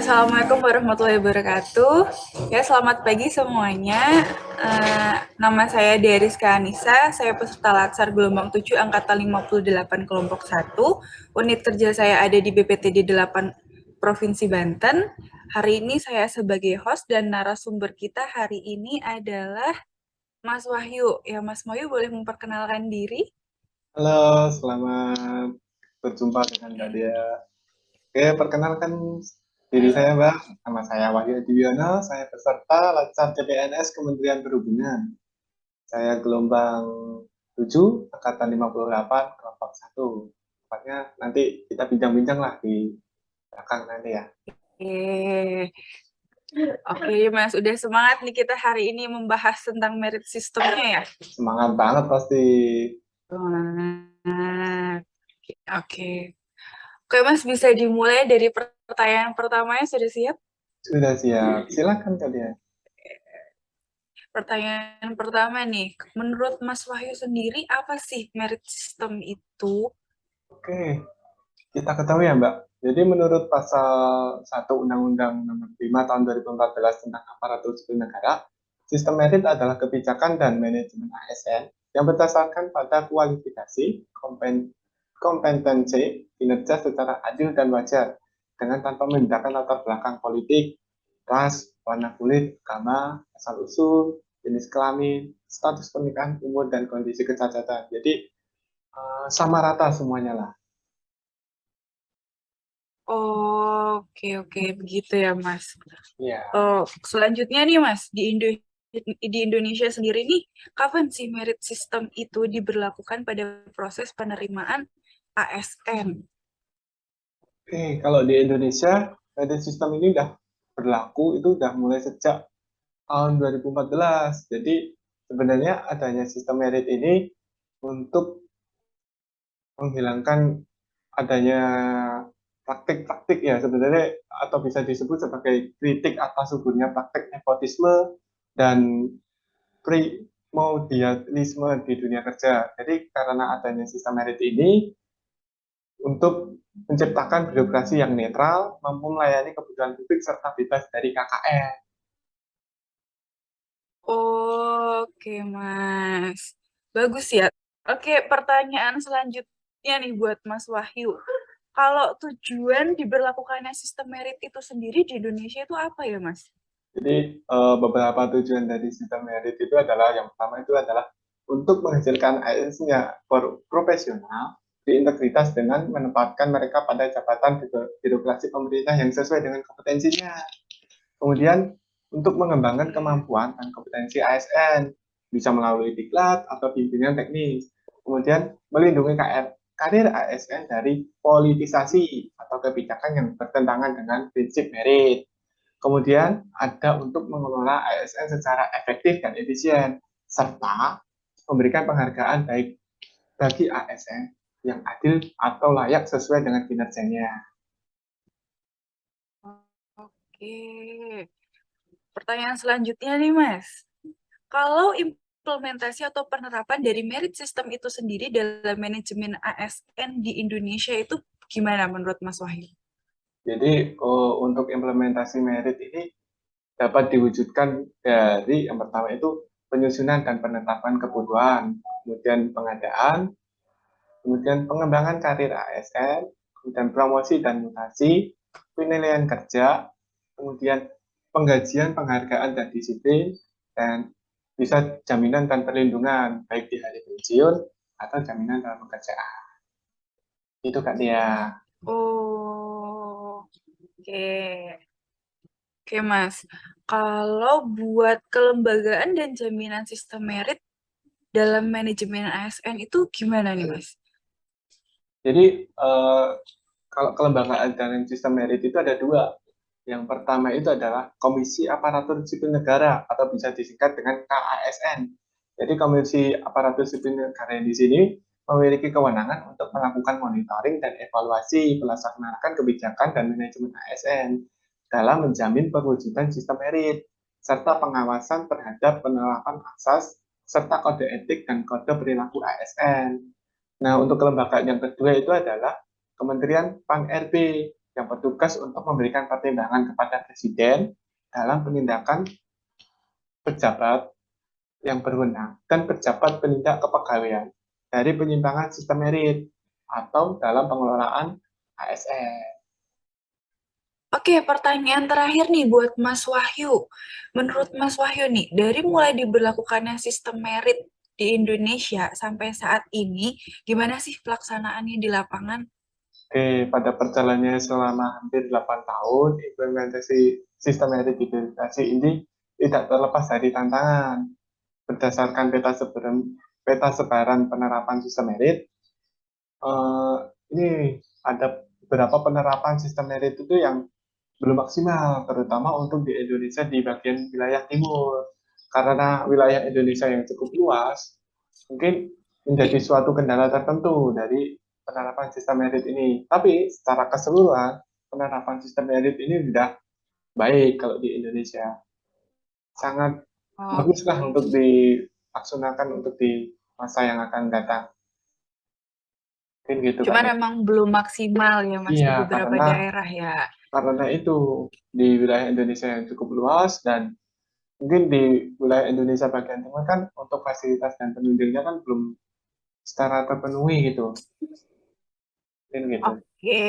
Assalamualaikum warahmatullahi wabarakatuh. Ya, selamat pagi semuanya. Nama saya Deriska Anissa, saya peserta Latsar gelombang 7 angkatan 58 kelompok 1. Unit kerja saya ada di BPTD 8 Provinsi Banten. Hari ini saya sebagai host dan narasumber kita hari ini adalah Mas Wahyu. Ya, Mas Wahyu boleh memperkenalkan diri? Halo, selamat berjumpa dengan Mbak Dea. Oke, perkenalkan diri saya, Mbak. Nama saya Wahyu Adiwiono, saya peserta Latsar CPNS Kementerian Perhubungan. Saya gelombang 7, angkatan 58, kelompok 1. Tepatnya nanti kita bincang-bincang lah di belakang nanti ya. Eh, Oke, Mas, udah semangat nih kita hari ini membahas tentang merit sistemnya ya. Semangat banget pasti. Semangat. Oke. Oke, Mas, bisa dimulai dari pertanyaan pertamanya, sudah siap? Sudah siap. Silakan Kak Dea. Pertanyaan pertama nih, menurut Mas Wahyu sendiri, apa sih merit system itu? Oke, kita ketahui ya, Mbak. Jadi menurut pasal 1 Undang-Undang Nomor 5 Tahun 2014 tentang Aparatur Sipil Negara, sistem merit adalah kebijakan dan manajemen ASN yang berdasarkan pada kualifikasi, kompetensi, kinerja secara adil dan wajar, dengan tanpa membedakan latar belakang politik, ras, warna kulit, agama, asal-usul, jenis kelamin, status pernikahan, umur, dan kondisi kecacatan. Jadi sama rata semuanya lah. Oke, oke, begitu ya, Mas. Iya. Selanjutnya nih, Mas, di Indonesia sendiri nih, kapan sih merit system itu diberlakukan pada proses penerimaan ASN? Oke, kalau di Indonesia, merit system ini udah berlaku itu udah mulai sejak tahun 2014. Jadi sebenarnya adanya sistem merit ini untuk menghilangkan adanya praktik-praktik ya sebenarnya atau bisa disebut sebagai kritik atas suburnya praktik nepotisme dan primordialisme di dunia kerja. Jadi karena adanya sistem merit ini untuk menciptakan birokrasi yang netral, mampu melayani kebutuhan publik serta bebas dari KKN. Oke, Mas. Bagus ya. Oke, pertanyaan selanjutnya nih buat Mas Wahyu. Kalau tujuan diberlakukannya sistem merit itu sendiri di Indonesia itu apa ya, Mas? Jadi beberapa tujuan dari sistem merit itu adalah yang pertama itu adalah untuk menghasilkan ASN-nya profesional berintegritas dengan menempatkan mereka pada jabatan birokrasi pemerintah yang sesuai dengan kompetensinya. Kemudian untuk mengembangkan kemampuan dan kompetensi ASN bisa melalui diklat atau bimbingan teknis. Kemudian melindungi karir ASN dari politisasi atau kebijakan yang bertentangan dengan prinsip merit. Kemudian ada untuk mengelola ASN secara efektif dan efisien, serta memberikan penghargaan baik bagi ASN yang adil atau layak sesuai dengan kinerjanya. Oke. Pertanyaan selanjutnya nih, Mas. Kalau implementasi atau penerapan dari merit system itu sendiri dalam manajemen ASN di Indonesia itu gimana menurut Mas Wahyu? Jadi untuk implementasi merit ini dapat diwujudkan dari yang pertama itu penyusunan dan penetapan kebutuhan, kemudian pengadaan, kemudian pengembangan karir ASN, kemudian promosi dan mutasi, penilaian kerja, kemudian penggajian, penghargaan dan disiplin, dan bisa jaminan dan perlindungan baik di hari pensiun atau jaminan dalam pekerjaan. Itu Kak Dia. Oh, oke. Oke, Mas. Kalau buat kelembagaan dan jaminan sistem merit dalam manajemen ASN itu gimana nih, Mas? Jadi kalau kelembagaan dan sistem merit itu ada dua. Yang pertama itu adalah Komisi Aparatur Sipil Negara atau bisa disingkat dengan KASN. Jadi Komisi Aparatur Sipil Negara di sini memiliki kewenangan untuk melakukan monitoring dan evaluasi pelaksanaan kebijakan dan manajemen ASN dalam menjamin perwujudan sistem merit serta pengawasan terhadap penerapan asas serta kode etik dan kode perilaku ASN. Nah, untuk kelembagaan yang kedua itu adalah Kementerian PAN RB yang bertugas untuk memberikan pertimbangan kepada Presiden dalam penindakan pejabat yang berwenang dan pejabat penindak kepegawaian dari penyimpangan sistem merit atau dalam pengelolaan ASN. Oke, pertanyaan terakhir nih buat Mas Wahyu. Menurut Mas Wahyu nih, dari mulai diberlakukannya sistem merit di Indonesia sampai saat ini, gimana sih pelaksanaannya di lapangan? Oke, pada perjalanannya selama hampir 8 tahun, implementasi sistem merit di Indonesia ini tidak terlepas dari tantangan. Berdasarkan peta sebaran penerapan sistem merit, eh, ini ada beberapa penerapan sistem merit itu yang belum maksimal, terutama untuk di Indonesia di bagian wilayah timur. Karena wilayah Indonesia yang cukup luas, mungkin menjadi suatu kendala tertentu dari penerapan sistem merit ini. Tapi secara keseluruhan, penerapan sistem merit ini sudah baik kalau di Indonesia. Sangat baguslah Oke. untuk dilaksanakan untuk di masa yang akan datang. Mungkin gitu Kak. Cuman emang belum maksimal ya Mas Iya, di beberapa daerah ya. karena itu di wilayah Indonesia yang cukup luas dan mungkin di wilayah Indonesia bagian timur kan untuk fasilitas dan penunjangnya kan belum secara terpenuhi gitu. Mungkin gitu. Oke.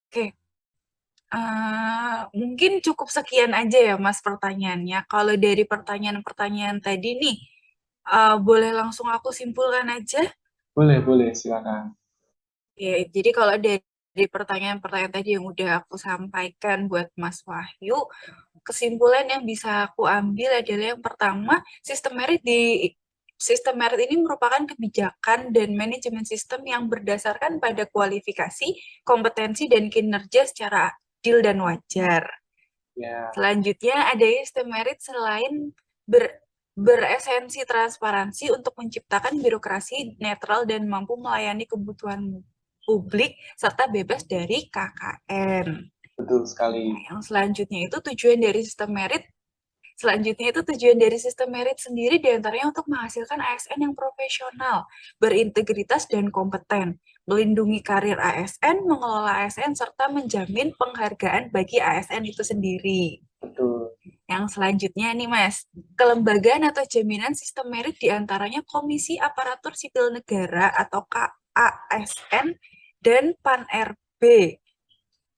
Oke. Mungkin cukup sekian aja ya Mas pertanyaannya. Kalau dari pertanyaan-pertanyaan tadi nih, boleh langsung aku simpulkan aja? Boleh, silakan. Ya, jadi kalau dari pertanyaan-pertanyaan tadi yang udah aku sampaikan buat Mas Wahyu, kesimpulan yang bisa aku ambil adalah yang pertama, sistem merit ini merupakan kebijakan dan manajemen sistem yang berdasarkan pada kualifikasi, kompetensi, dan kinerja secara adil dan wajar. Ya, Selanjutnya, ada sistem merit selain beresensi transparansi untuk menciptakan birokrasi netral dan mampu melayani kebutuhan publik serta bebas dari KKN. betul sekali. Nah, yang selanjutnya itu tujuan dari sistem merit Selanjutnya itu tujuan dari sistem merit sendiri diantaranya untuk menghasilkan ASN yang profesional, berintegritas dan kompeten, melindungi karir ASN, mengelola ASN, serta menjamin penghargaan bagi ASN itu sendiri. Betul. Yang selanjutnya nih Mas, kelembagaan atau jaminan sistem merit diantaranya Komisi Aparatur Sipil Negara atau KASN dan PAN-RB.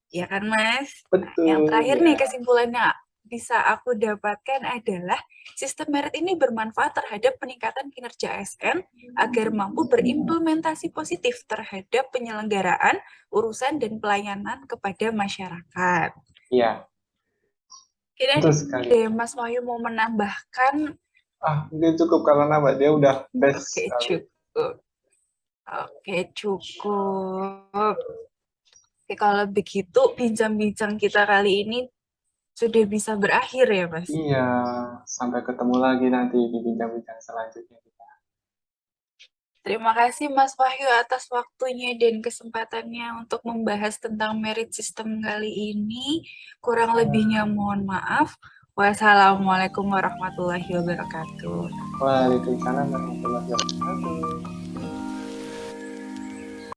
Ya kan Mas? Nah, yang Betul, terakhir nih ya. kesimpulannya bisa aku dapatkan adalah sistem merit ini bermanfaat terhadap peningkatan kinerja ASN agar mampu berimplementasi positif terhadap penyelenggaraan, urusan, dan pelayanan kepada masyarakat. Iya, Kira betul sekali. deh Mas Wahyu mau menambahkan. Mungkin cukup karena Mbak dia udah best Oke, sekali. cukup. Oke, cukup. Oke, kalau begitu bincang-bincang kita kali ini sudah bisa berakhir ya, Mas. Iya, sampai ketemu lagi nanti di bincang-bincang selanjutnya kita. Terima kasih Mas Wahyu atas waktunya dan kesempatannya untuk membahas tentang merit system kali ini. Kurang lebihnya mohon maaf. Wassalamualaikum warahmatullahi wabarakatuh. Waalaikumsalam warahmatullahi wabarakatuh.